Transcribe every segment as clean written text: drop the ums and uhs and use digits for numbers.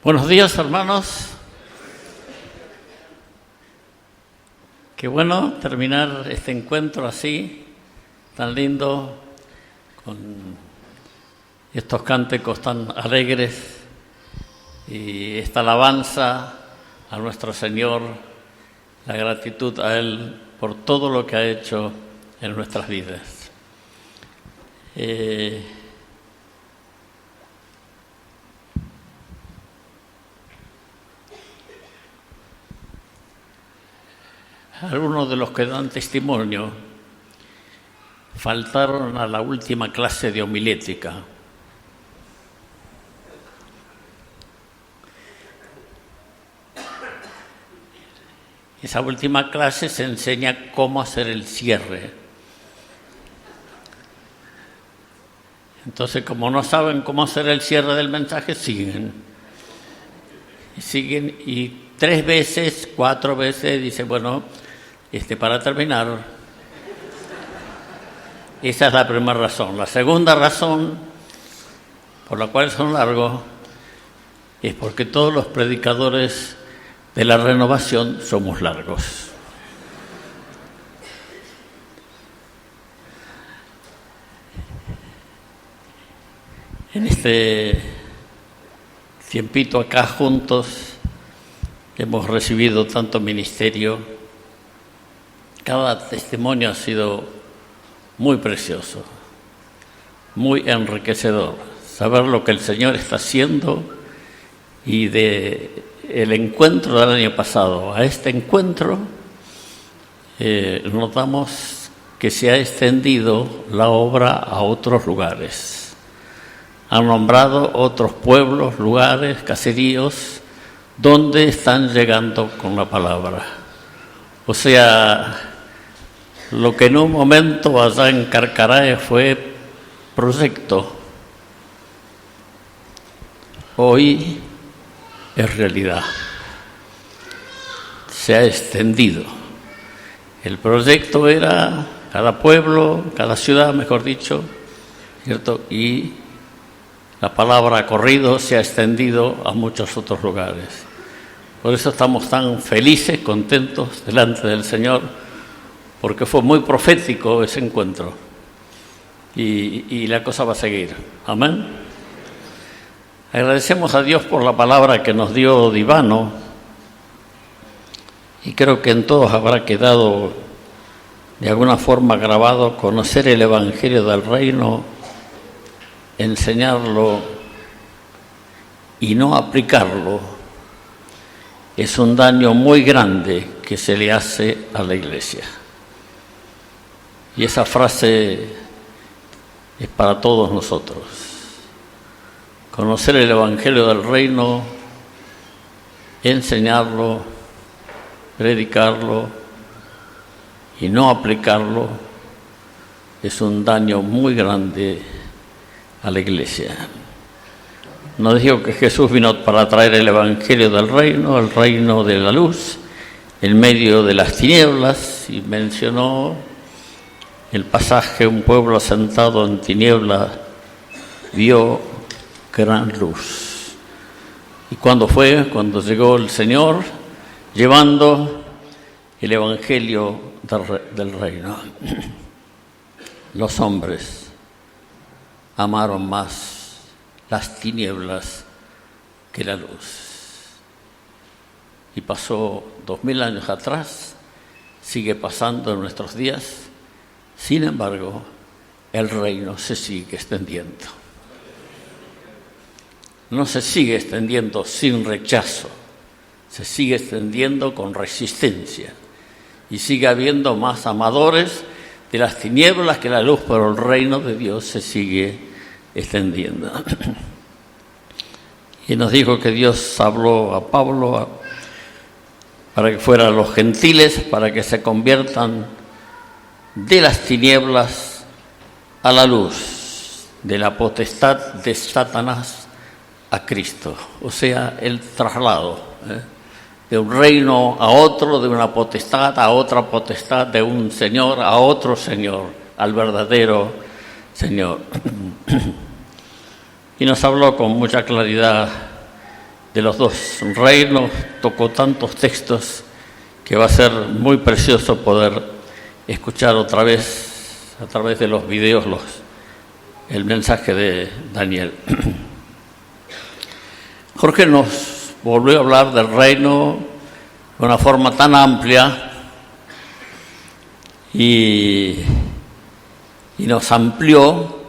Buenos días, hermanos. Qué bueno terminar este encuentro así, tan lindo, con estos cánticos tan alegres y esta alabanza a nuestro Señor, la gratitud a Él por todo lo que ha hecho en nuestras vidas. Algunos de los que dan testimonio faltaron a la última clase de homilética. Esa última clase se enseña cómo hacer el cierre. Entonces, como no saben cómo hacer el cierre del mensaje, siguen y 3 veces, 4 veces dice, bueno, para terminar. Esa es la primera razón. La segunda razón por la cual son largos es porque todos los predicadores de la renovación somos largos. En este tiempito acá juntos hemos recibido tanto ministerio. Cada testimonio ha sido muy precioso, muy enriquecedor. Saber lo que el Señor está haciendo y de el encuentro del año pasado a este encuentro, notamos que se ha extendido la obra a otros lugares. Han nombrado otros pueblos, lugares, caseríos, donde están llegando con la palabra. O sea, lo que en un momento allá en Carcarae fue proyecto, hoy es realidad. Se ha extendido. El proyecto era cada pueblo, cada ciudad, mejor dicho, ¿cierto? Y la palabra ha corrido, se ha extendido a muchos otros lugares. Por eso estamos tan felices, contentos delante del Señor, porque fue muy profético ese encuentro y la cosa va a seguir. Amén. Agradecemos a Dios por la palabra que nos dio Divano y creo que en todos habrá quedado de alguna forma grabado conocer el Evangelio del Reino, enseñarlo y no aplicarlo es un daño muy grande que se le hace a la Iglesia. Y esa frase es para todos nosotros. Conocer el Evangelio del Reino, enseñarlo, predicarlo y no aplicarlo es un daño muy grande a la Iglesia. Nos dijo que Jesús vino para traer el Evangelio del Reino, el reino de la luz, en medio de las tinieblas, y mencionó el pasaje: un pueblo sentado en tinieblas vio gran luz. ¿Y cuándo fue? Cuando llegó el Señor llevando el Evangelio del Reino. Los hombres amaron más las tinieblas que la luz. Y pasó 2000 años atrás, sigue pasando en nuestros días. Sin embargo, el reino se sigue extendiendo. No se sigue extendiendo sin rechazo, se sigue extendiendo con resistencia. Y sigue habiendo más amadores de las tinieblas que la luz, pero el reino de Dios se sigue extendiendo. Y nos dijo que Dios habló a Pablo para que fuera a los gentiles, para que se conviertan de las tinieblas a la luz, de la potestad de Satanás a Cristo. O sea, el traslado de un reino a otro, de una potestad a otra potestad, de un señor a otro señor, al verdadero Señor. Y nos habló con mucha claridad de los dos reinos tocó tantos textos que va a ser muy precioso poder escuchar otra vez a través de los videos el mensaje de Daniel. Jorge nos volvió a hablar del reino de una forma tan amplia y nos amplió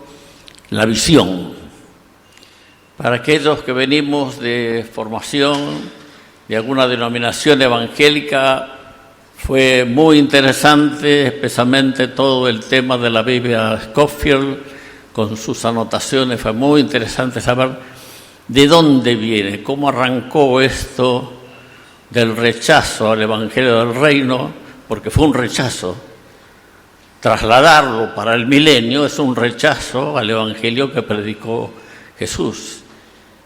la visión. Para aquellos que venimos de formación de alguna denominación evangélica, fue muy interesante, especialmente todo el tema de la Biblia Scofield, con sus anotaciones. Fue muy interesante saber de dónde viene, cómo arrancó esto del rechazo al Evangelio del Reino, porque fue un rechazo. Trasladarlo para el milenio es un rechazo al Evangelio que predicó Jesús.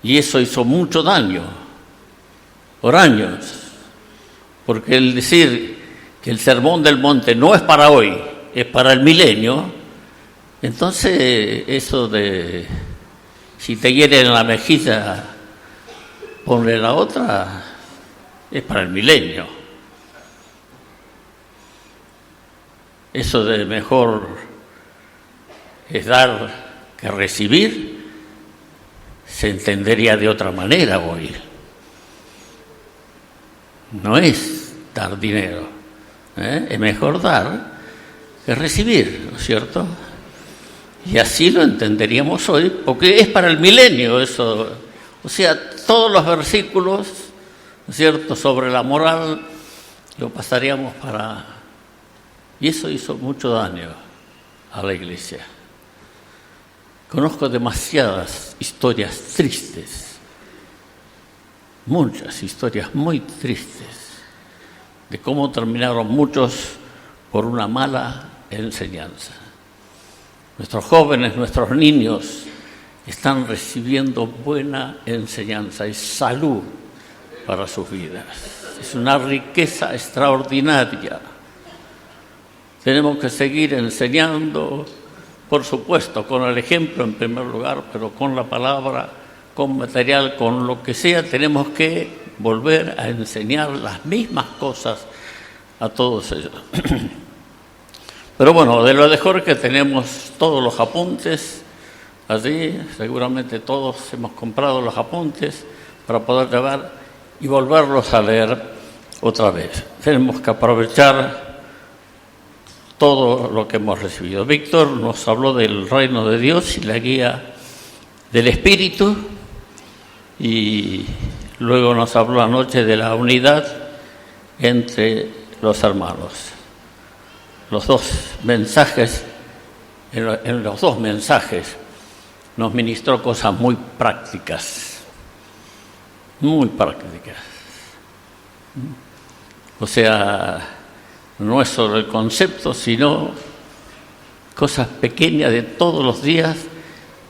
Y eso hizo mucho daño, por años. Porque el decir que el Sermón del Monte no es para hoy, es para el milenio, entonces eso de si te hieren la mejilla, ponle la otra, es para el milenio. Eso de mejor es dar que recibir, se entendería de otra manera hoy. No es dar dinero, es mejor dar que recibir, ¿no es cierto? Y así lo entenderíamos hoy, porque es para el milenio eso. O sea, todos los versículos, ¿no es cierto?, sobre la moral, lo pasaríamos para... Y eso hizo mucho daño a la iglesia. Conozco demasiadas historias tristes, muchas historias muy tristes, de cómo terminaron muchos por una mala enseñanza. Nuestros jóvenes, nuestros niños están recibiendo buena enseñanza y salud para sus vidas. Es una riqueza extraordinaria. Tenemos que seguir enseñando, por supuesto, con el ejemplo en primer lugar, pero con la palabra, con material, con lo que sea, tenemos que volver a enseñar las mismas cosas a todos ellos. Pero bueno, de lo de Jorge tenemos todos los apuntes allí, seguramente todos hemos comprado los apuntes para poder llevar y volverlos a leer otra vez. Tenemos que aprovechar todo lo que hemos recibido. Víctor nos habló del reino de Dios y la guía del Espíritu, y luego nos habló anoche de la unidad entre los hermanos. Los dos mensajes, en los dos mensajes nos ministró cosas muy prácticas, muy prácticas. O sea, no es solo el concepto, sino cosas pequeñas de todos los días,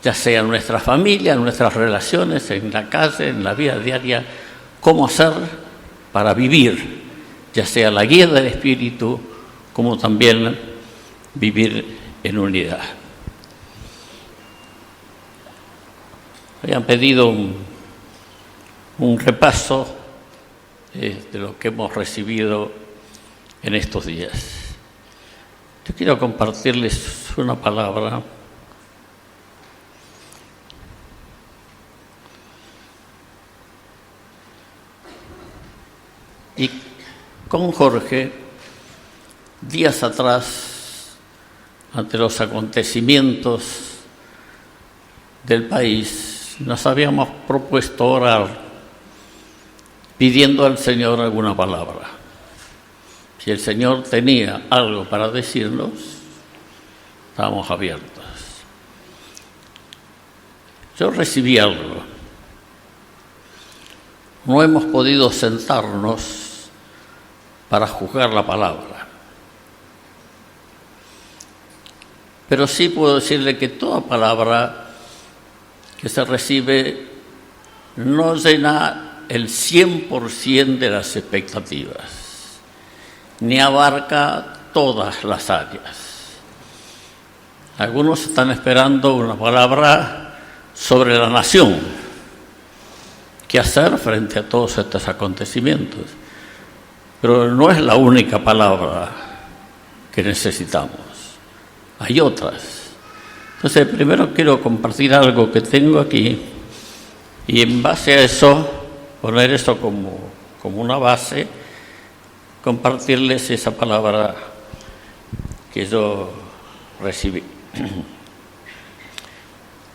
ya sea en nuestra familia, en nuestras relaciones, en la calle, en la vida diaria, cómo hacer para vivir, ya sea la guía del Espíritu, como también vivir en unidad. Habían pedido un repaso de lo que hemos recibido en estos días. Yo quiero compartirles una palabra y con Jorge, días atrás, ante los acontecimientos del país, nos habíamos propuesto orar pidiendo al Señor alguna palabra. Si el Señor tenía algo para decirnos, estábamos abiertos. Yo recibí algo. No hemos podido sentarnos para juzgar la palabra. Pero sí puedo decirle que toda palabra que se recibe no llena el 100% de las expectativas, ni abarca todas las áreas. Algunos están esperando una palabra sobre la nación, qué hacer frente a todos estos acontecimientos. Pero no es la única palabra que necesitamos, hay otras. Entonces, primero quiero compartir algo que tengo aquí y en base a eso, poner eso como una base, compartirles esa palabra que yo recibí.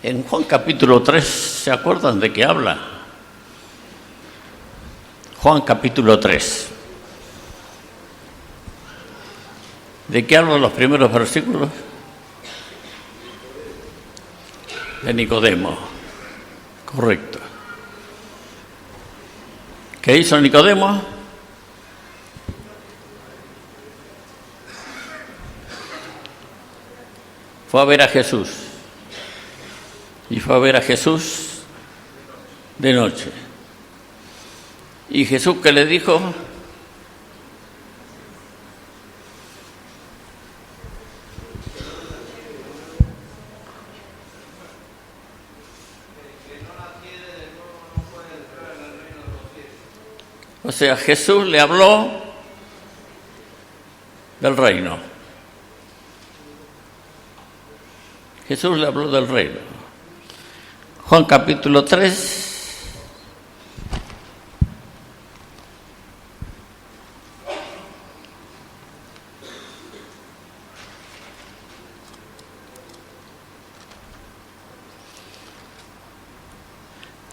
En Juan capítulo 3, ¿se acuerdan de qué habla? Juan capítulo 3. ¿De qué hablan los primeros versículos? De Nicodemo. Correcto. ¿Qué hizo Nicodemo? Fue a ver a Jesús. Y fue a ver a Jesús de noche. ¿Y Jesús qué le dijo? O sea, Jesús le habló del reino. Jesús le habló del reino. Juan capítulo 3.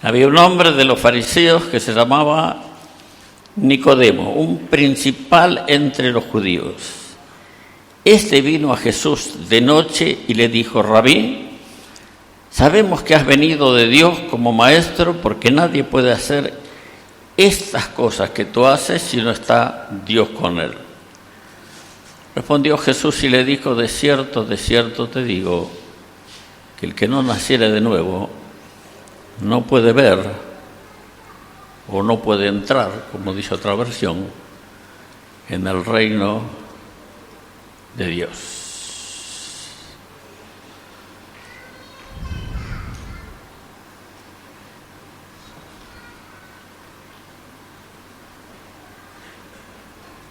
Había un hombre de los fariseos que se llamaba Nicodemo, un principal entre los judíos. Este vino a Jesús de noche y le dijo: Rabí, sabemos que has venido de Dios como maestro, porque nadie puede hacer estas cosas que tú haces si no está Dios con él. Respondió Jesús y le dijo: de cierto te digo, que el que no naciere de nuevo no puede ver o no puede entrar, como dice otra versión, en el reino de Dios.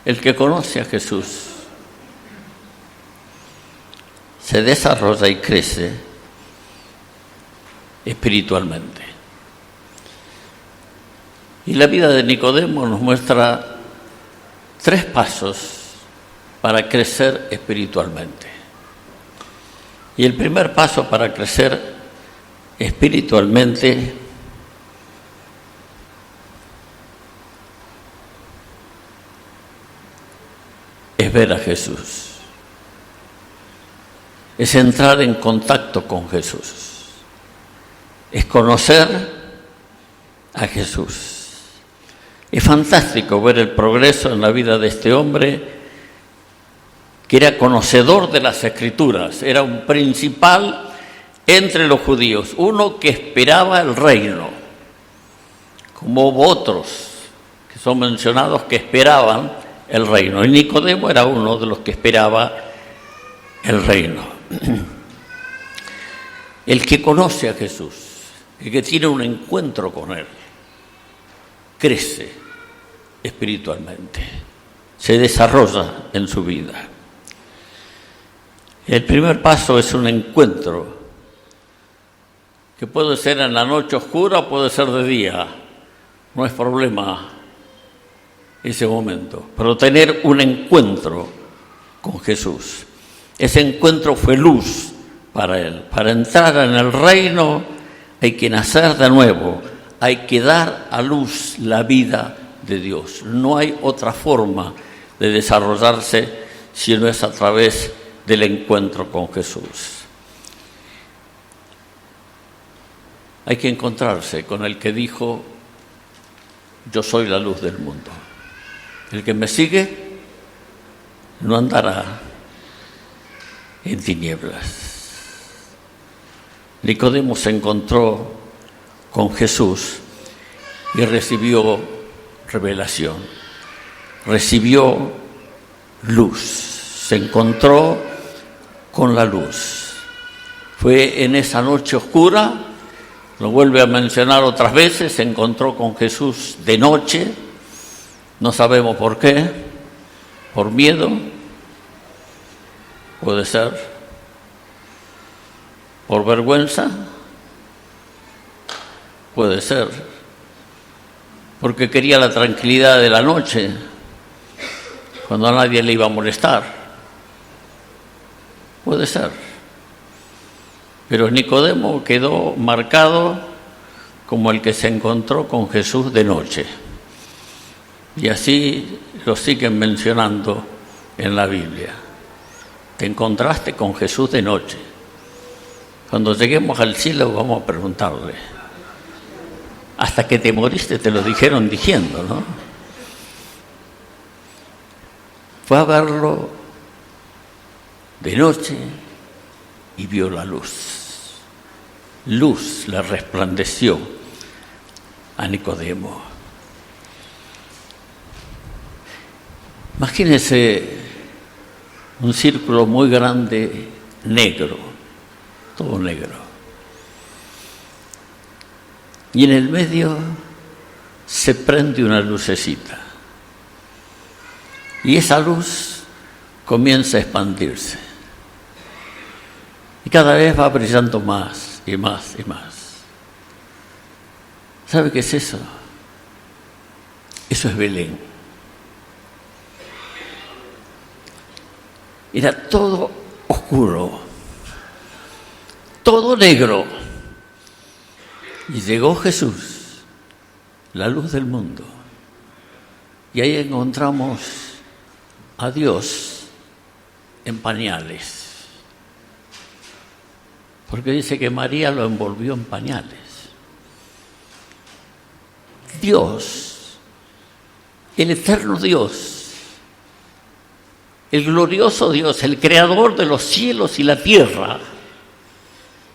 El que conoce a Jesús se desarrolla y crece espiritualmente. Y la vida de Nicodemo nos muestra 3 pasos para crecer espiritualmente. Y el primer paso para crecer espiritualmente es ver a Jesús, es entrar en contacto con Jesús, es conocer a Jesús. Es fantástico ver el progreso en la vida de este hombre, que era conocedor de las Escrituras, era un principal entre los judíos, uno que esperaba el reino, como hubo otros que son mencionados que esperaban el reino. Y Nicodemo era uno de los que esperaba el reino. El que conoce a Jesús, el que tiene un encuentro con él, crece espiritualmente, se desarrolla en su vida. El primer paso es un encuentro, que puede ser en la noche oscura o puede ser de día, no es problema ese momento, pero tener un encuentro con Jesús. Ese encuentro fue luz para él. Para entrar en el reino hay que nacer de nuevo, hay que dar a luz la vida de Dios. No hay otra forma de desarrollarse si no es a través del encuentro con Jesús. Hay que encontrarse con el que dijo: yo soy la luz del mundo. El que me sigue no andará en tinieblas. Nicodemo se encontró con Jesús y recibió revelación, recibió luz, se encontró con la luz. Fue en esa noche oscura Lo vuelve a mencionar otras veces, se encontró con Jesús de noche, no sabemos por qué, por miedo, puede ser, por vergüenza, puede ser, porque quería la tranquilidad de la noche, cuando a nadie le iba a molestar, puede ser. Pero Nicodemo quedó marcado como el que se encontró con Jesús de noche. Y así lo siguen mencionando en la Biblia. Te encontraste con Jesús de noche. Cuando lleguemos al cielo vamos a preguntarle. Hasta que te moriste te lo dijeron diciendo, ¿no? Fue a verlo de noche y vio la luz. Luz le resplandeció a Nicodemo. Imagínense un círculo muy grande, negro, todo negro. Y en el medio se prende una lucecita. Y esa luz comienza a expandirse. Y cada vez va brillando más y más y más. ¿Sabe qué es eso? Eso es Belén. Era todo oscuro, todo negro. Y llegó Jesús, la luz del mundo. Y ahí encontramos a Dios en pañales. Porque dice que María lo envolvió en pañales. Dios, el eterno Dios, el glorioso Dios, el creador de los cielos y la tierra,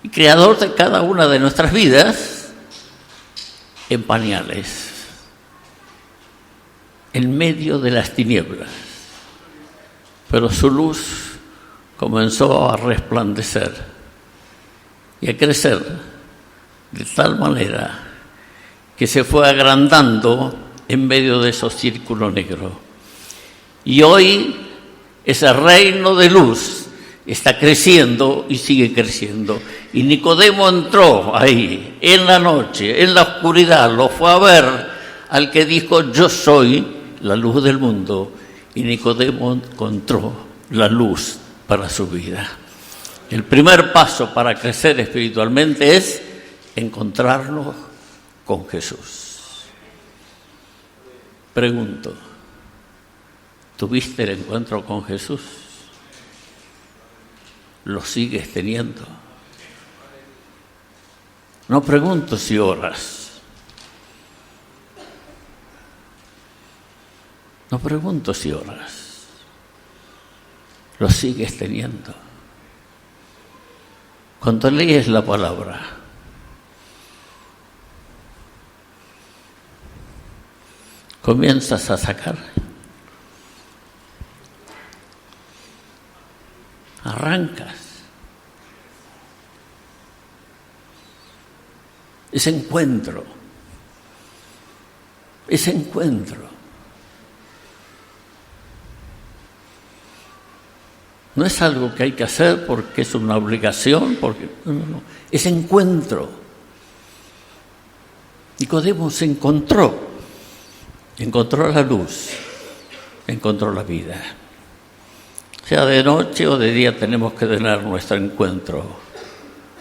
y creador de cada una de nuestras vidas, en pañales, en medio de las tinieblas. Pero su luz comenzó a resplandecer y a crecer de tal manera que se fue agrandando en medio de esos círculos negros. Y hoy ese reino de luz está creciendo y sigue creciendo. Y Nicodemo entró ahí, en la noche, en la oscuridad, lo fue a ver al que dijo: yo soy la luz del mundo. Y Nicodemo encontró la luz para su vida. El primer paso para crecer espiritualmente es encontrarnos con Jesús. Pregunto, ¿tuviste el encuentro con Jesús? ¿Lo sigues teniendo? No pregunto si oras. No pregunto si oras. ¿Lo sigues teniendo? Cuando lees la palabra, comienzas a sacar, arrancas ese encuentro, no es algo que hay que hacer porque es una obligación, porque no. Es encuentro. Nicodemo se encontró la luz, encontró la vida. Sea de noche o de día, tenemos que tener nuestro encuentro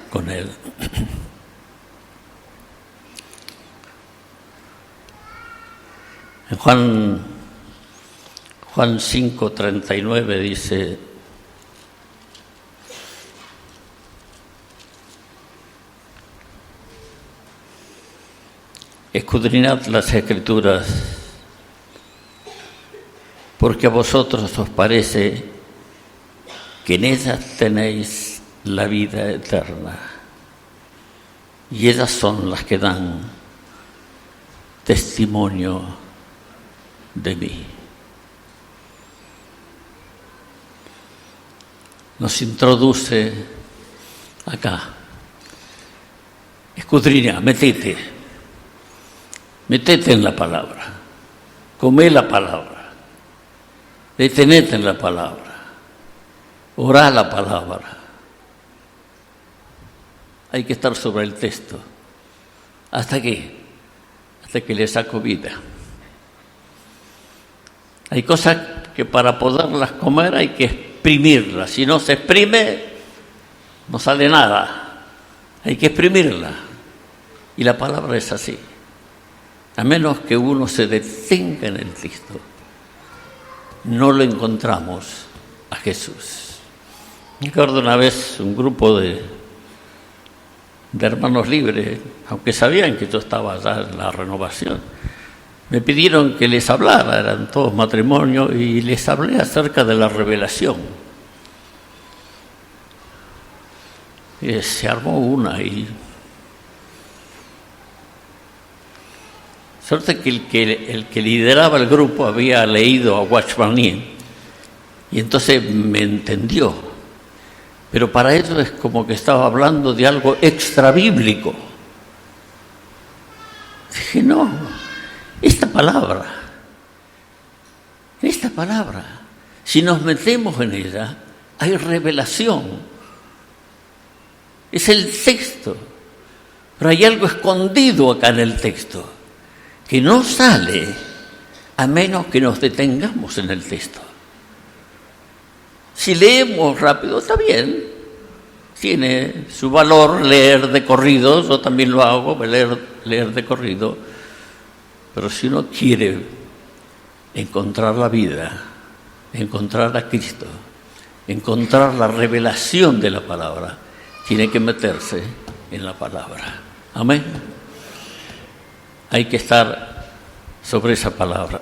con Él. En Juan 5:39 dice: escudriñad las Escrituras, porque a vosotros os parece que en ellas tenéis la vida eterna, y ellas son las que dan testimonio de mí. Nos introduce acá escudriñá, metete en la palabra, comé la palabra, detenete en la palabra, orá la palabra. Hay que estar sobre el texto. ¿Hasta qué? Hasta que le saco vida. Hay cosas que para poderlas comer hay que exprimirlas. Si no se exprime, no sale nada. Hay que exprimirla. Y la palabra es así. A menos que uno se detenga en el texto, no lo encontramos a Jesús. Recuerdo una vez un grupo de hermanos libres, aunque sabían que yo estaba allá en la renovación, me pidieron que les hablara, eran todos matrimonios, y les hablé acerca de la revelación. Y se armó una y suerte que el que lideraba el grupo había leído a Watchman Nee y entonces me entendió. Pero para ellos es como que estaba hablando de algo extrabíblico. Dije, no, esta palabra, si nos metemos en ella, hay revelación. Es el texto, pero hay algo escondido acá en el texto, que no sale a menos que nos detengamos en el texto. Si leemos rápido, está bien, tiene su valor leer de corrido, yo también lo hago, leer de corrido, pero si uno quiere encontrar la vida, encontrar a Cristo, encontrar la revelación de la palabra, tiene que meterse en la palabra. Amén. Hay que estar sobre esa palabra.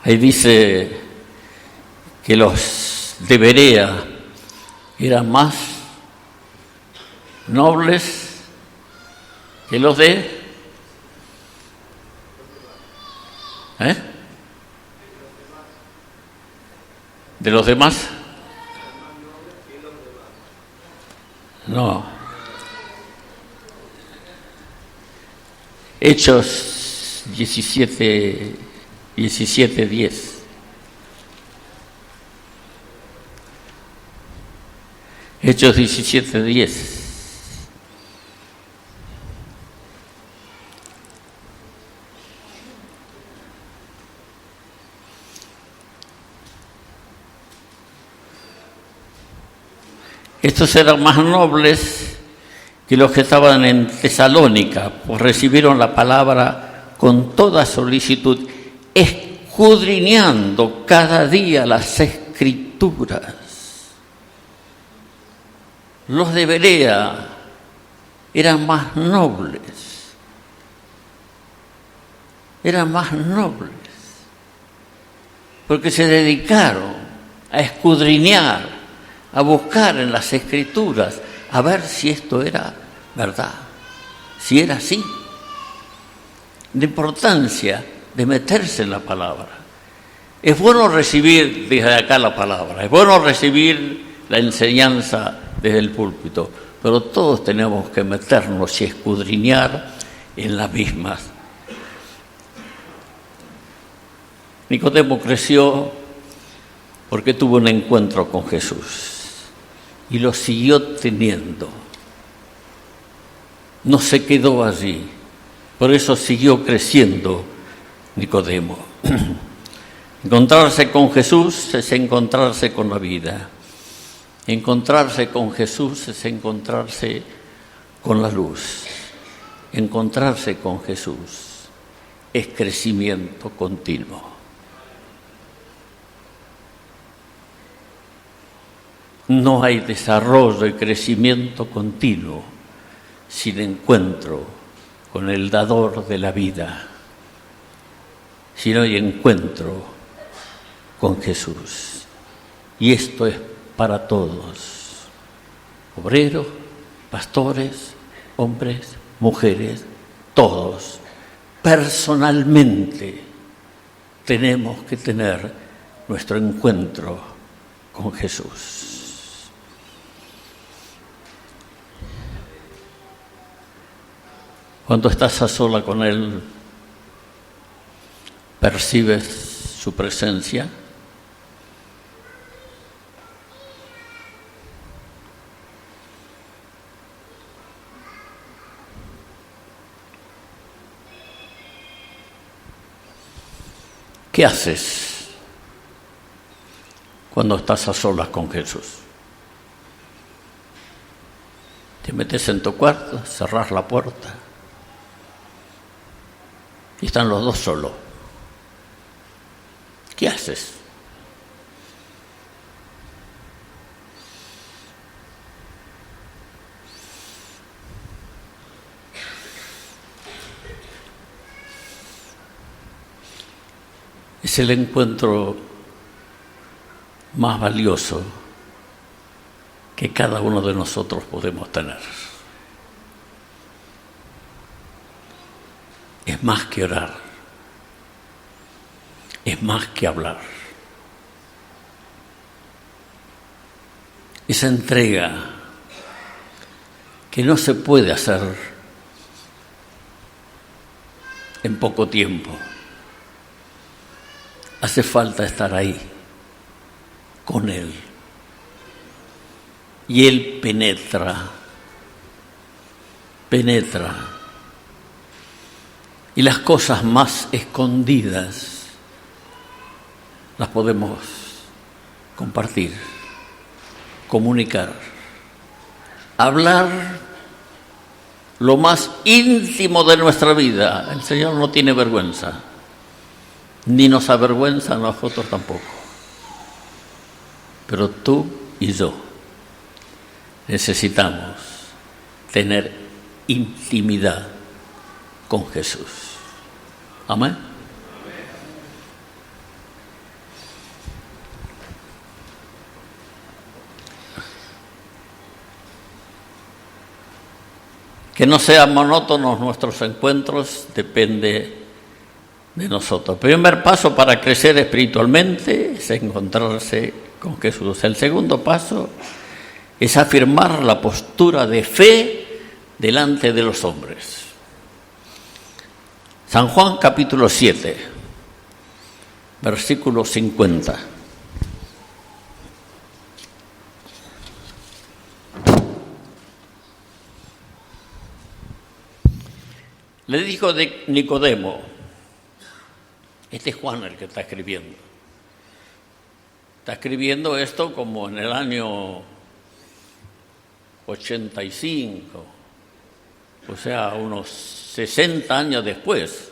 Ahí dice que los de Berea eran más nobles que los de... ¿De los demás? No. Hechos 17:10. Hechos 17:10. Estos eran más nobles que los que estaban en Tesalónica, pues recibieron la palabra con toda solicitud, escudriñando cada día las Escrituras. Los de Berea eran más nobles, porque se dedicaron a escudriñar, a buscar en las Escrituras, a ver si esto era verdad, si era así. La importancia de meterse en la palabra. Es bueno recibir desde acá la palabra, es bueno recibir la enseñanza desde el púlpito, pero todos tenemos que meternos y escudriñar en las mismas. Nicodemo creció porque tuvo un encuentro con Jesús y lo siguió teniendo. No se quedó allí, por eso siguió creciendo Nicodemo. Encontrarse con Jesús es encontrarse con la vida. Encontrarse con Jesús es encontrarse con la luz. Encontrarse con Jesús es crecimiento continuo. No hay desarrollo y crecimiento continuo sin encuentro con el dador de la vida, si no hay encuentro con Jesús. Y esto es para todos, obreros, pastores, hombres, mujeres, todos. Personalmente tenemos que tener nuestro encuentro con Jesús. Cuando estás a sola con Él, ¿percibes su presencia? ¿Qué haces cuando estás a solas con Jesús? Te metes en tu cuarto, cerrás la puerta y están los dos solos. ¿Qué haces? Es el encuentro más valioso que cada uno de nosotros podemos tener. Es más que orar, es más que hablar. Esa entrega que no se puede hacer en poco tiempo. Hace falta estar ahí, con Él. Y Él penetra. Y las cosas más escondidas las podemos compartir, comunicar, hablar lo más íntimo de nuestra vida. El Señor no tiene vergüenza. Ni nos avergüenza a nosotros tampoco. Pero tú y yo necesitamos tener intimidad con Jesús. Amén. Que no sean monótonos nuestros encuentros depende de nosotros. El primer paso para crecer espiritualmente es encontrarse con Jesús. El segundo paso es afirmar la postura de fe delante de los hombres. San Juan capítulo 7, versículo 50. Le dijo de Nicodemo, este es Juan el que está escribiendo. Está escribiendo esto como en el año 85, o sea, unos 60 años después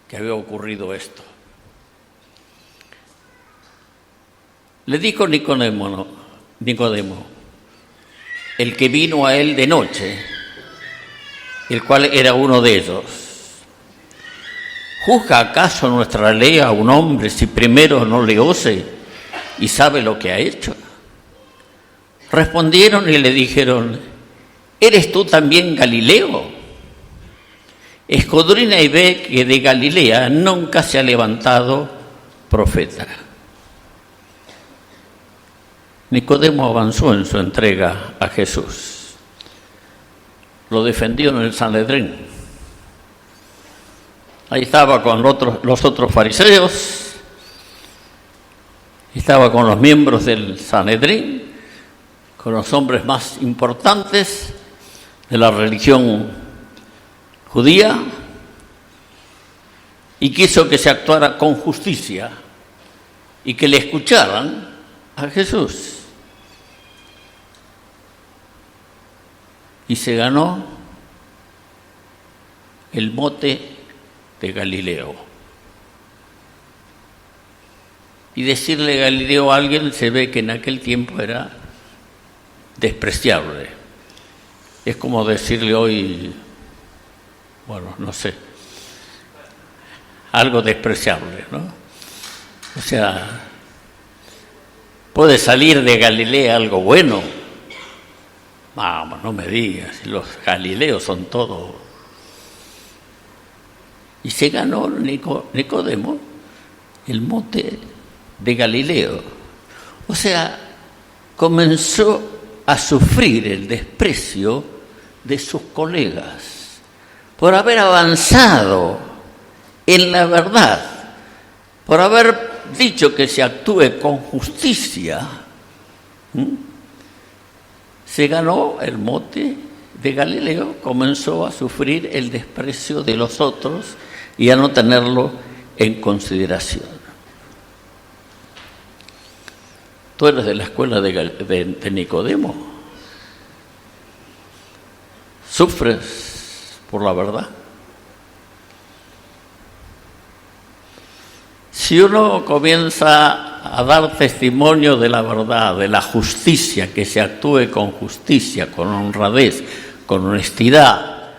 que había ocurrido esto. Le dijo Nicodemo, el que vino a él de noche, el cual era uno de ellos: ¿juzga acaso nuestra ley a un hombre si primero no le oye y sabe lo que ha hecho? Respondieron y le dijeron: ¿eres tú también Galileo? Escudriña y ve que de Galilea nunca se ha levantado profeta. Nicodemo avanzó en su entrega a Jesús. Lo defendió en el Sanedrín. Ahí estaba con los otros fariseos, estaba con los miembros del Sanedrín, con los hombres más importantes de la religión judía, y quiso que se actuara con justicia y que le escucharan a Jesús. Y se ganó el mote de Galileo. Y decirle Galileo a alguien se ve que en aquel tiempo era despreciable. Es como decirle hoy, bueno, no sé, algo despreciable, ¿no? O sea, puede salir de Galilea algo bueno. Vamos, no me digas, los galileos son todo. Y se ganó Nicodemo el mote de Galileo. O sea, comenzó a sufrir el desprecio de sus colegas, por haber avanzado en la verdad, por haber dicho que se actúe con justicia, se ganó el mote de Galileo, comenzó a sufrir el desprecio de los otros y a no tenerlo en consideración. Tú eres de la escuela de Nicodemo. ¿Sufres por la verdad? Si uno comienza a dar testimonio de la verdad, de la justicia, que se actúe con justicia, con honradez, con honestidad,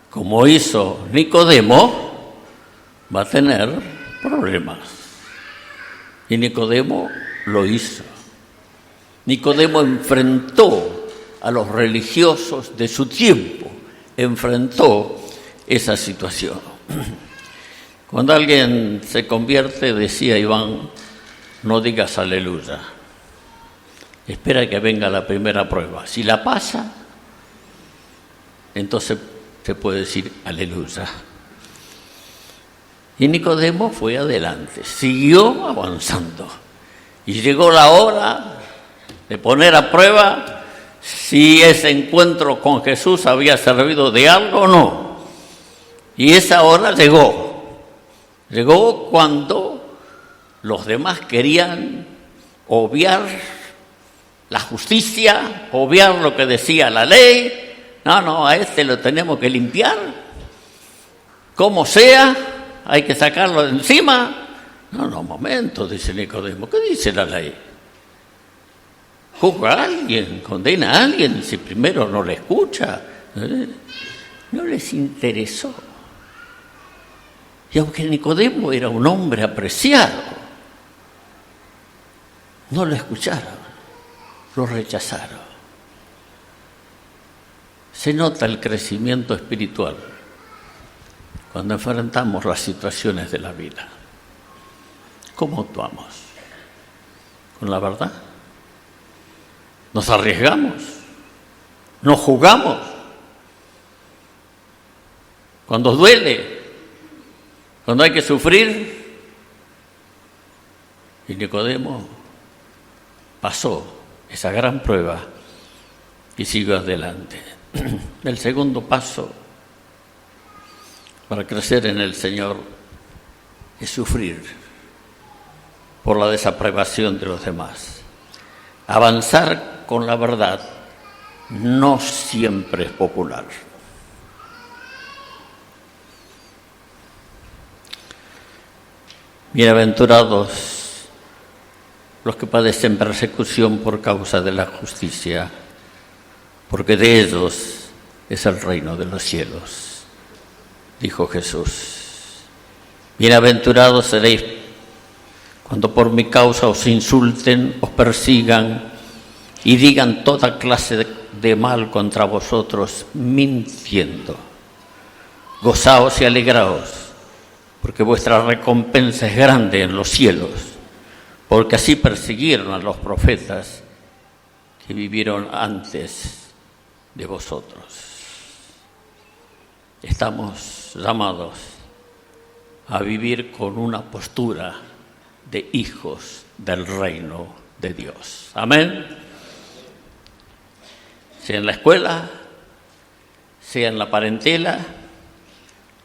como hizo Nicodemo, va a tener problemas. Y Nicodemo lo hizo. Nicodemo enfrentó a los religiosos de su tiempo, enfrentó esa situación. Cuando alguien se convierte, decía Iván, no digas aleluya. Espera que venga la primera prueba. Si la pasa, entonces se puede decir aleluya. Y Nicodemo fue adelante, siguió avanzando. Y llegó la hora de poner a prueba si ese encuentro con Jesús había servido de algo o no. Y esa hora llegó. Llegó cuando los demás querían obviar la justicia, obviar lo que decía la ley. No, a este lo tenemos que limpiar, como sea, hay que sacarlo de encima. No, momento, dice Nicodemo, ¿qué dice la ley? ¿Juzga a alguien, condena a alguien si primero no le escucha? No les interesó. Y aunque Nicodemo era un hombre apreciado, no lo escucharon, lo rechazaron. Se nota el crecimiento espiritual cuando enfrentamos las situaciones de la vida. ¿Cómo actuamos? ¿Con la verdad? ¿Nos arriesgamos? ¿Nos jugamos? Cuando duele, cuando hay que sufrir. Y Nicodemo pasó esa gran prueba y siguió adelante. El segundo paso para crecer en el Señor es sufrir por la desaprobación de los demás. Avanzar con la verdad no siempre es popular. Bienaventurados los que padecen persecución por causa de la justicia, porque de ellos es el reino de los cielos, dijo Jesús. Bienaventurados seréis cuando por mi causa os insulten, os persigan y digan toda clase de mal contra vosotros, mintiendo. Gozaos y alegraos, porque vuestra recompensa es grande en los cielos, porque así persiguieron a los profetas que vivieron antes de vosotros. Estamos llamados a vivir con una postura de hijos del reino de Dios. Amén. Sea en la escuela, sea en la parentela,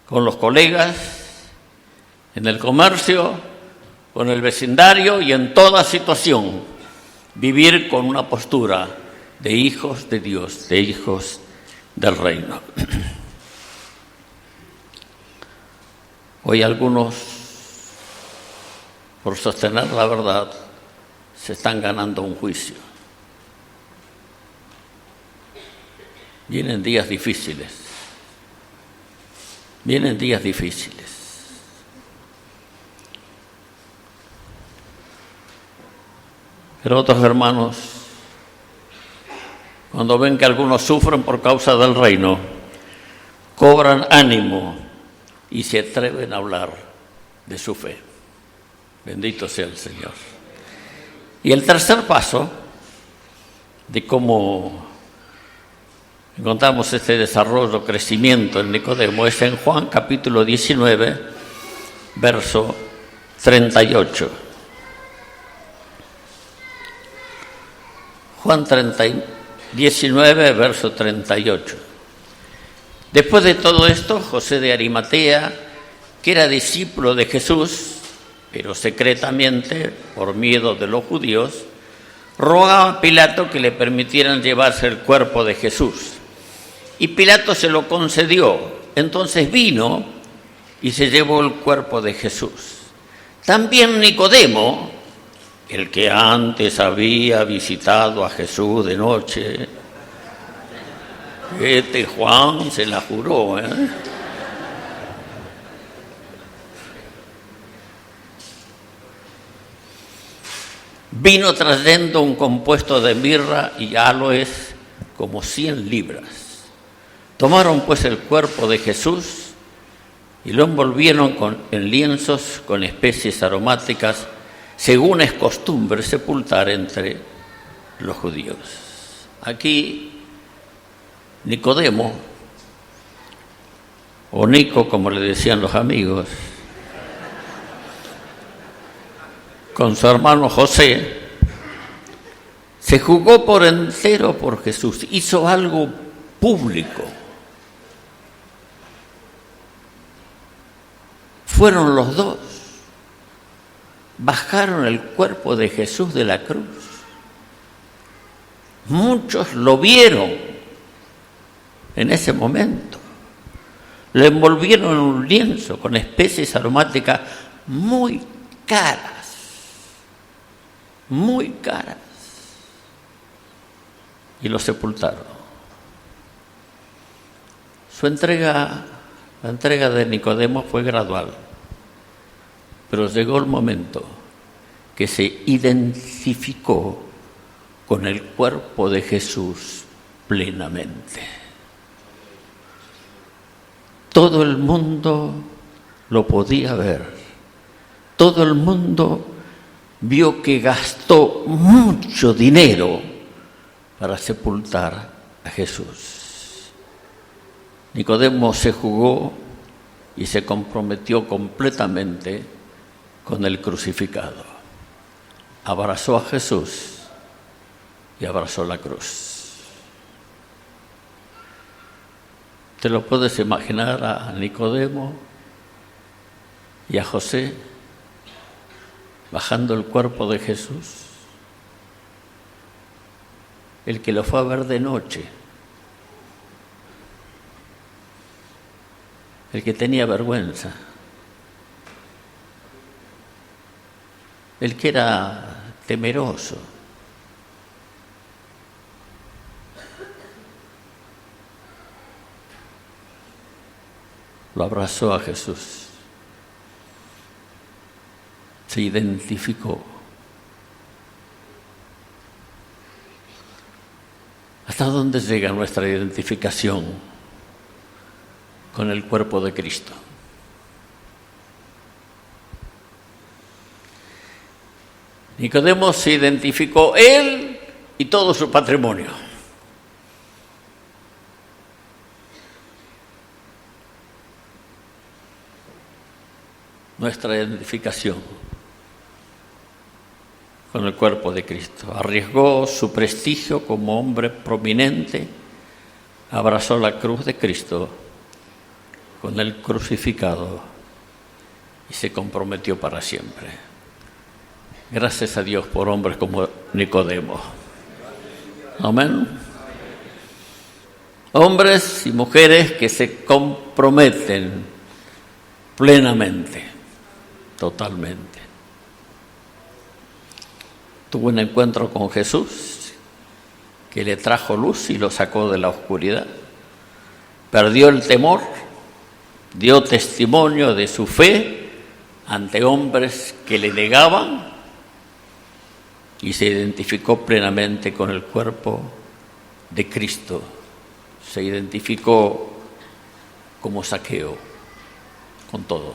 con los colegas, en el comercio, con el vecindario y en toda situación, vivir con una postura de hijos de Dios, de hijos del reino. Hoy algunos, por sostener la verdad, se están ganando un juicio. Vienen días difíciles. Vienen días difíciles. Pero otros hermanos, cuando ven que algunos sufren por causa del reino, cobran ánimo y se atreven a hablar de su fe. Bendito sea el Señor. Y el tercer paso de cómo encontramos este desarrollo, crecimiento en Nicodemo, es en Juan capítulo 19, verso 38. Juan 19, verso 38. Después de todo esto, José de Arimatea, que era discípulo de Jesús, pero secretamente, por miedo de los judíos, rogaba a Pilato que le permitieran llevarse el cuerpo de Jesús. Y Pilato se lo concedió. Entonces vino y se llevó el cuerpo de Jesús. También Nicodemo, el que antes había visitado a Jesús de noche, Juan se la juró, vino trayendo un compuesto de mirra y aloes como 100 libras. Tomaron pues el cuerpo de Jesús y lo envolvieron en lienzos con especies aromáticas, según es costumbre sepultar entre los judíos. Aquí Nicodemo, o Nico como le decían los amigos, con su hermano José, se jugó por entero por Jesús, hizo algo público. Fueron los dos, bajaron el cuerpo de Jesús de la cruz. Muchos lo vieron en ese momento. Lo envolvieron en un lienzo con especies aromáticas muy caras. Muy caras, y lo sepultaron. La entrega de Nicodemo fue gradual, pero llegó el momento que se identificó con el cuerpo de Jesús plenamente. Todo el mundo lo podía ver, todo el mundo vio que gastó mucho dinero para sepultar a Jesús. Nicodemo se jugó y se comprometió completamente con el crucificado. Abrazó a Jesús y abrazó la cruz. ¿Te lo puedes imaginar a Nicodemo y a José bajando el cuerpo de Jesús? El que lo fue a ver de noche, el que tenía vergüenza, el que era temeroso, lo abrazó a Jesús. Se identificó. ¿Hasta dónde llega nuestra identificación con el cuerpo de Cristo? Nicodemo se identificó él y todo su patrimonio. Nuestra identificación con el cuerpo de Cristo. Arriesgó su prestigio como hombre prominente, abrazó la cruz de Cristo con el crucificado y se comprometió para siempre. Gracias a Dios por hombres como Nicodemo. Amén. Hombres y mujeres que se comprometen plenamente, totalmente. Tuvo un encuentro con Jesús que le trajo luz y lo sacó de la oscuridad. Perdió el temor, dio testimonio de su fe ante hombres que le negaban y se identificó plenamente con el cuerpo de Cristo. Se identificó como Zaqueo, con todo,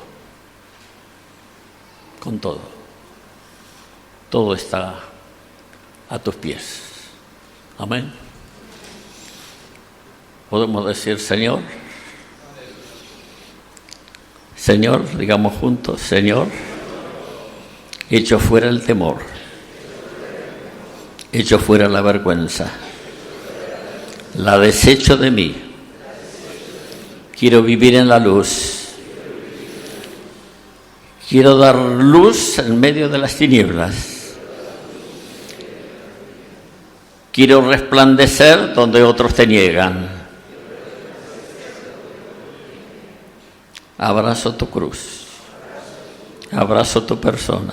con todo. Todo está a tus pies. Amén. Podemos decir, Señor, Señor, digamos juntos, Señor, echo fuera el temor, echo fuera la vergüenza, la desecho de mí. Quiero vivir en la luz. Quiero dar luz en medio de las tinieblas. Quiero resplandecer donde otros te niegan. Abrazo tu cruz. Abrazo tu persona.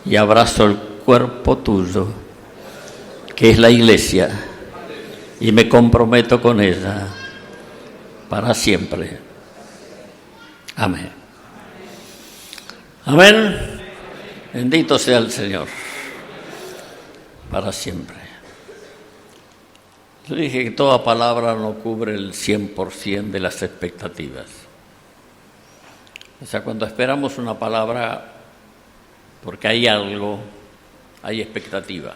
Y abrazo el cuerpo tuyo, que es la iglesia. Y me comprometo con ella para siempre. Amén. Amén. Bendito sea el Señor para siempre. Yo dije que toda palabra no cubre el 100% de las expectativas. O sea, cuando esperamos una palabra porque hay algo, hay expectativa.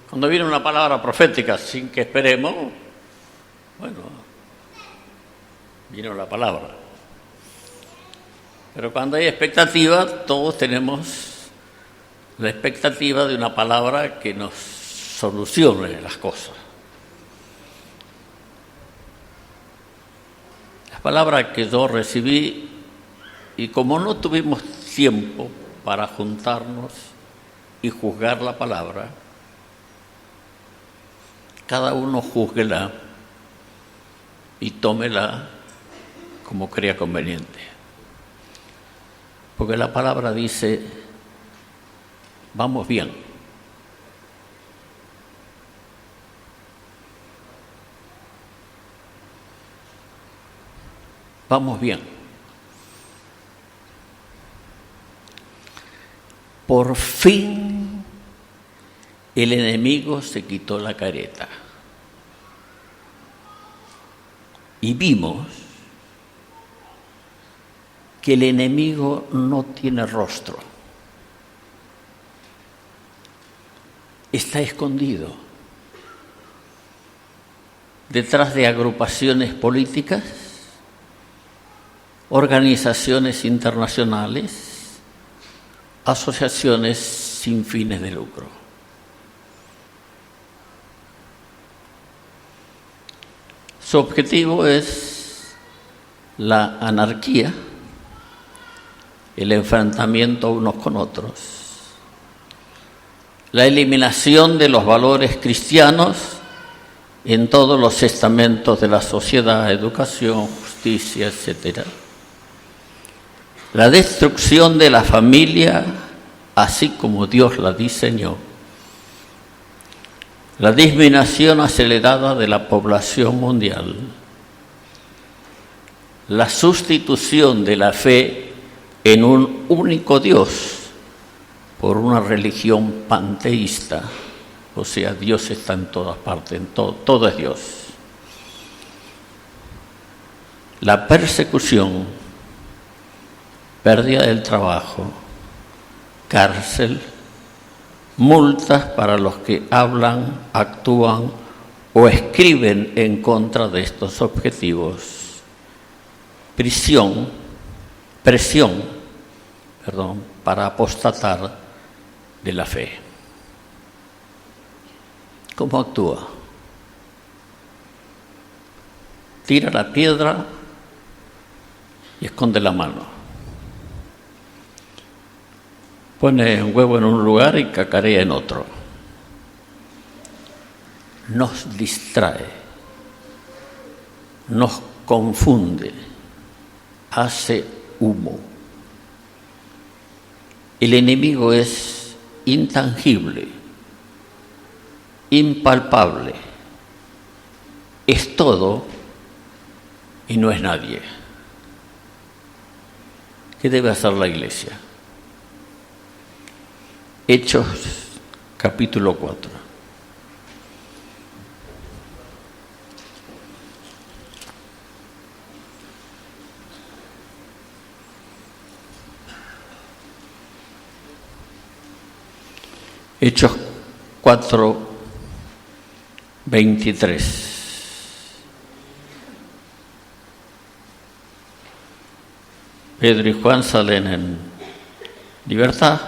Cuando viene una palabra profética sin que esperemos, bueno, vino la palabra. Pero cuando hay expectativa, todos tenemos la expectativa de una palabra que nos solucione las cosas. La palabra que yo recibí, y como no tuvimos tiempo para juntarnos y juzgar la palabra, cada uno júzguela y tómela como crea conveniente. Porque la palabra dice, vamos bien. Vamos bien. Por fin el enemigo se quitó la careta. Y vimos que el enemigo no tiene rostro. Está escondido detrás de agrupaciones políticas, organizaciones internacionales, asociaciones sin fines de lucro. Su objetivo es la anarquía, el enfrentamiento unos con otros, la eliminación de los valores cristianos en todos los estamentos de la sociedad, educación, justicia, etc. La destrucción de la familia, así como Dios la diseñó. La disminución acelerada de la población mundial. La sustitución de la fe en un único Dios por una religión panteísta. O sea, Dios está en todas partes, en todo es Dios. La persecución, pérdida del trabajo, cárcel, multas para los que hablan, actúan o escriben en contra de estos objetivos, presión para apostatar de la fe. ¿Cómo actúa? Tira la piedra y esconde la mano. Pone un huevo en un lugar y cacarea en otro. Nos distrae, nos confunde, hace humo. El enemigo es intangible, impalpable, es todo y no es nadie. ¿Qué debe hacer la Iglesia? Hechos, capítulo 4. Hechos 4, 23. Pedro y Juan salen en libertad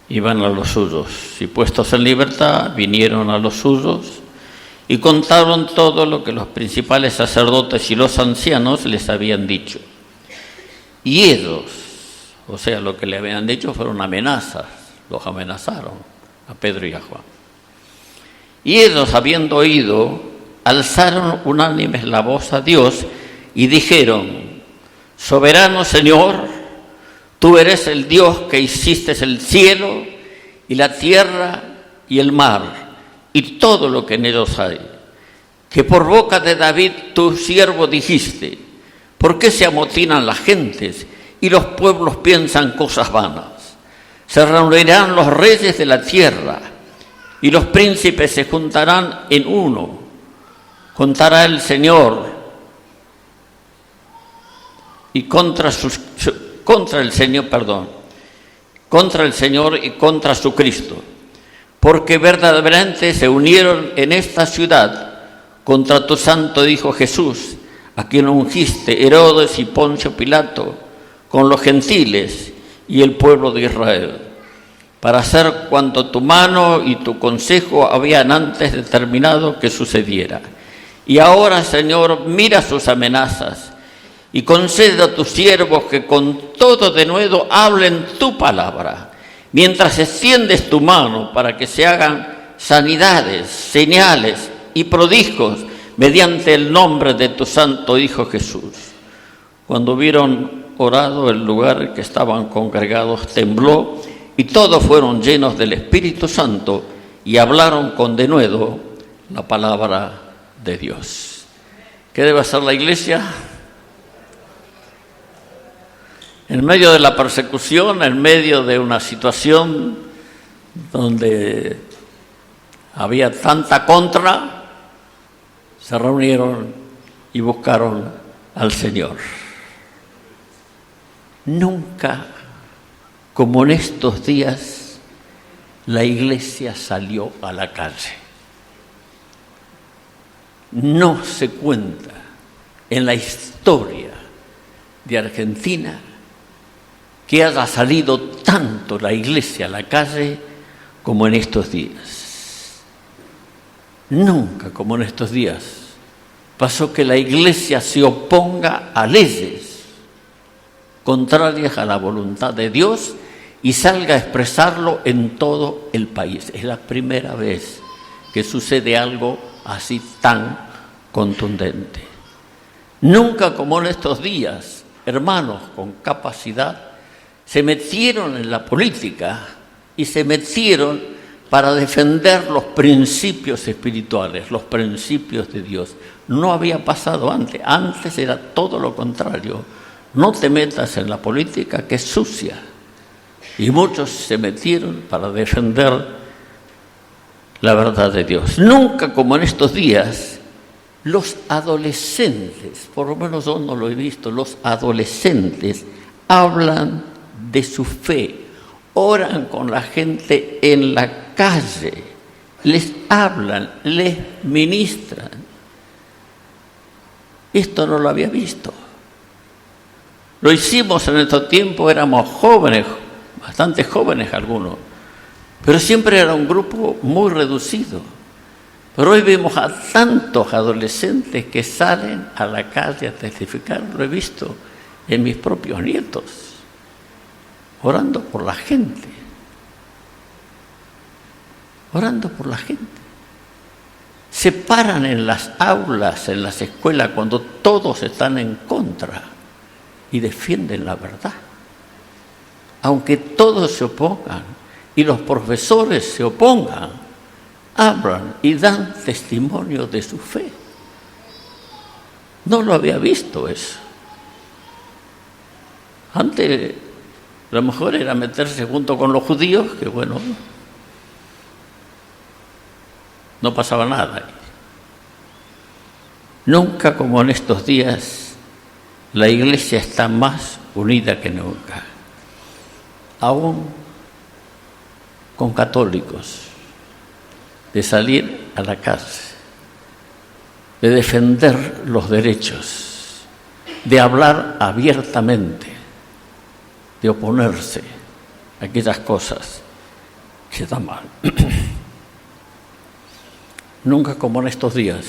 y van a los suyos. Y puestos en libertad, vinieron a los suyos y contaron todo lo que los principales sacerdotes y los ancianos les habían dicho. Y ellos, o sea, lo que le habían dicho fueron amenazas, los amenazaron a Pedro y a Juan. Y ellos, habiendo oído, alzaron unánimes la voz a Dios y dijeron: Soberano Señor, tú eres el Dios que hiciste el cielo y la tierra y el mar y todo lo que en ellos hay, que por boca de David tu siervo dijiste: ¿por qué se amotinan las gentes y los pueblos piensan cosas vanas? Se reunirán los reyes de la tierra y los príncipes se juntarán en uno. Contará el Señor y contra el Señor y contra su Cristo, porque verdaderamente se unieron en esta ciudad contra tu santo Hijo Jesús, a quien ungiste Herodes y Poncio Pilato con los gentiles y el pueblo de Israel, para hacer cuanto tu mano y tu consejo habían antes determinado que sucediera. Y ahora, Señor, mira sus amenazas y concede a tus siervos que con todo denuedo hablen tu palabra, mientras extiendes tu mano para que se hagan sanidades, señales y prodigios mediante el nombre de tu santo Hijo Jesús. Cuando hubieron orado, el lugar en que estaban congregados tembló y todos fueron llenos del Espíritu Santo y hablaron con denuedo la palabra de Dios. ¿Qué debe hacer la iglesia? En medio de la persecución, en medio de una situación donde había tanta contra, se reunieron y buscaron al Señor. Nunca, como en estos días, la iglesia salió a la calle. No se cuenta en la historia de Argentina que haya salido tanto la iglesia a la calle como en estos días. Nunca como en estos días pasó que la iglesia se oponga a leyes contrarias a la voluntad de Dios y salga a expresarlo en todo el país. Es la primera vez que sucede algo así tan contundente. Nunca como en estos días, hermanos con capacidad se metieron en la política y se metieron para defender los principios espirituales, los principios de Dios. No había pasado antes. Antes era todo lo contrario. No te metas en la política, que es sucia. Y muchos se metieron para defender la verdad de Dios. Nunca como en estos días, los adolescentes, por lo menos yo no lo he visto, los adolescentes hablan de su fe, oran con la gente en la calle, les hablan, les ministran. Esto no lo había visto. Lo hicimos en estos tiempos, éramos jóvenes, bastante jóvenes algunos, pero siempre era un grupo muy reducido. Pero hoy vemos a tantos adolescentes que salen a la calle a testificar. Lo he visto en mis propios nietos, orando por la gente. Orando por la gente. Se paran en las aulas, en las escuelas, cuando todos están en contra y defienden la verdad. Aunque todos se opongan y los profesores se opongan, hablan y dan testimonio de su fe. No lo había visto eso. Antes, lo mejor era meterse junto con los judíos, que bueno, no pasaba nada. Nunca como en estos días, la iglesia está más unida que nunca. Aún con católicos, de salir a la calle, de defender los derechos, de hablar abiertamente, de oponerse a aquellas cosas que están mal. Nunca como en estos días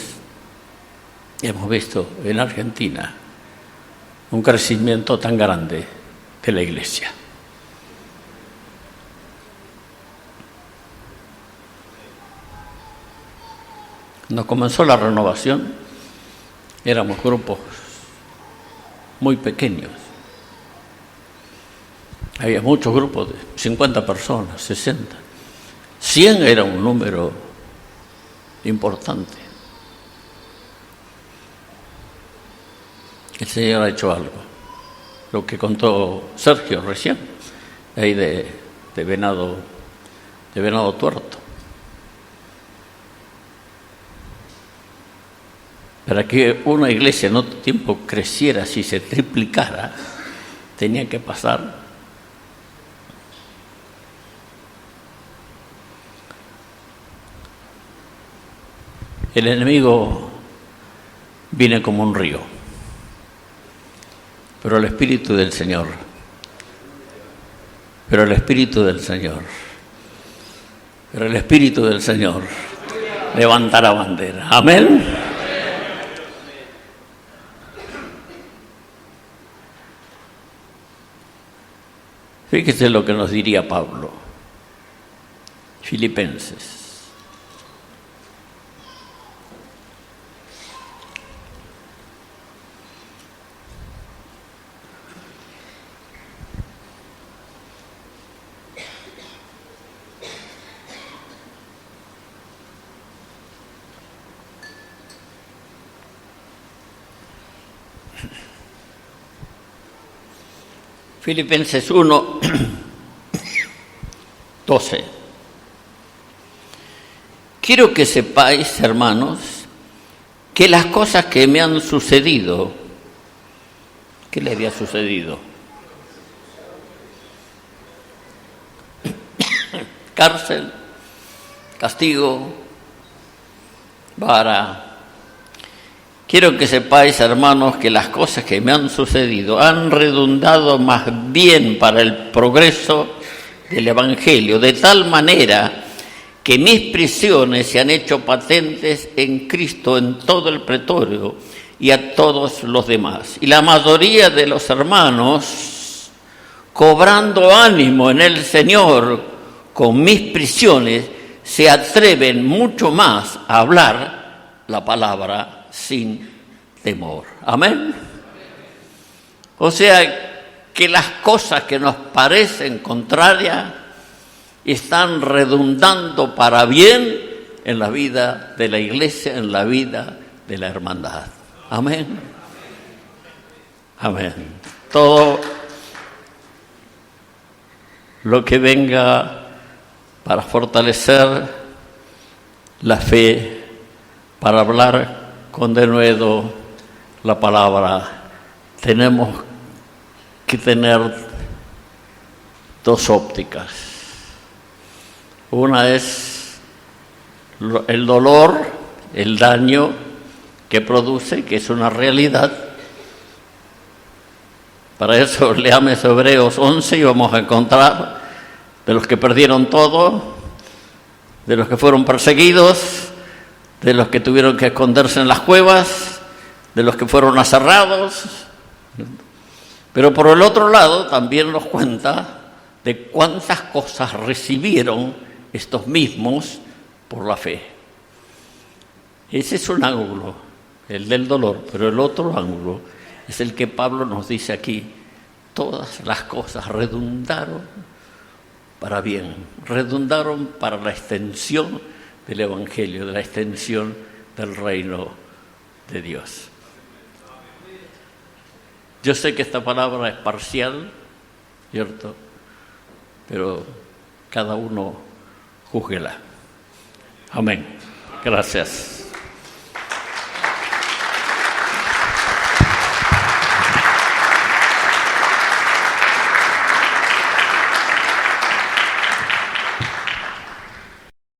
hemos visto en Argentina un crecimiento tan grande de la Iglesia. Cuando comenzó la renovación, éramos grupos muy pequeños. Había muchos grupos de 50 personas, 60. 100 era un número importante. El Señor ha hecho algo. Lo que contó Sergio recién, ahí de Venado Tuerto. Para que una iglesia en otro tiempo creciera, si se triplicara, tenía que pasar el enemigo viene como un río, pero el Espíritu del Señor levantará bandera. Amén. Fíjese lo que nos diría Pablo, Filipenses. Filipenses 1, 12. Quiero que sepáis, hermanos, que las cosas que me han sucedido, ¿qué le había sucedido? Cárcel, castigo, vara. Quiero que sepáis, hermanos, que las cosas que me han sucedido han redundado más bien para el progreso del Evangelio, de tal manera que mis prisiones se han hecho patentes en Cristo en todo el pretorio y a todos los demás. Y la mayoría de los hermanos, cobrando ánimo en el Señor con mis prisiones, se atreven mucho más a hablar la palabra sin temor. Amén. O sea, que las cosas que nos parecen contrarias están redundando para bien en la vida de la iglesia, en la vida de la hermandad. Amén. Amén. Todo lo que venga para fortalecer la fe, para hablar con denuedo la palabra, tenemos que tener dos ópticas. Una es el dolor, el daño que produce, que es una realidad. Para eso leamos Hebreos 11 y vamos a encontrar de los que perdieron todo, de los que fueron perseguidos, de los que tuvieron que esconderse en las cuevas, de los que fueron aserrados. Pero por el otro lado también nos cuenta de cuántas cosas recibieron estos mismos por la fe. Ese es un ángulo, el del dolor, pero el otro ángulo es el que Pablo nos dice aquí. Todas las cosas redundaron para bien, redundaron para la extensión del Evangelio, de la extensión del reino de Dios. Yo sé que esta palabra es parcial, ¿cierto? Pero cada uno júzguela. Amén. Gracias.